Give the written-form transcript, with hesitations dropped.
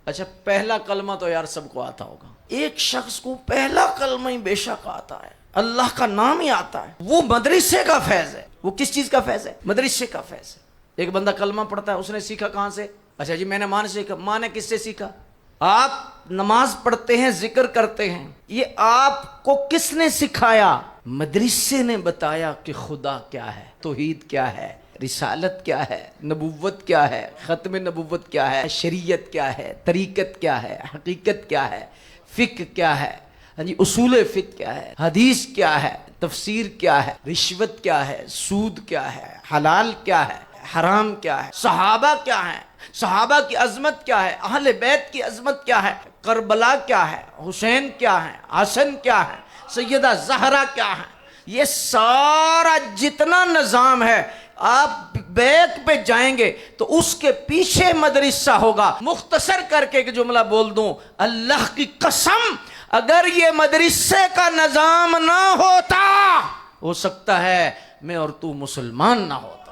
अच्छा, पहला कलमा तो यार सबको आता होगा। एक शख्स को पहला कलमा ही बेशक आता है, अल्लाह का नाम ही आता है, वो मदरसे का फैज है। वो किस चीज का फैज है? मदरसे का फैज है। एक बंदा कलमा पढ़ता है, उसने सीखा कहां से? अच्छा जी, मैंने मां से सीखा। मां ने किससे सीखा? आप नमाज पढ़ते हैं, जिक्र करते हैं, ये आपको किसने सिखाया? मदरसे ने बताया कि खुदा क्या है, तौहीद क्या है, रिसालत क्या है, नबुव्वत क्या है, ख़त्म नबुव्वत क्या है, शरीयत क्या है, तरीक़त क्या है, हकीकत क्या है, फ़िक़्ह क्या है, हाँ जी, उसूल फ़िक़्ह क्या है, हदीस क्या है, तफसीर क्या है, रिश्वत क्या है, सूद क्या है, हलाल क्या है, हराम क्या है, सहाबा क्या है, सहाबा की अजमत क्या है, अहले बैत की अजमत क्या है, करबला क्या है, हुसैन क्या है, हसन क्या है, सैयदा ज़हरा क्या है, ये सारा जितना निज़ाम है, आप बैत पे जाएंगे तो उसके पीछे मदरसा होगा। मुख्तसर करके एक जुमला बोल दूं, अल्लाह की कसम, अगर ये मदरसे का निज़ाम ना होता, हो सकता है मैं और तू मुसलमान ना होता।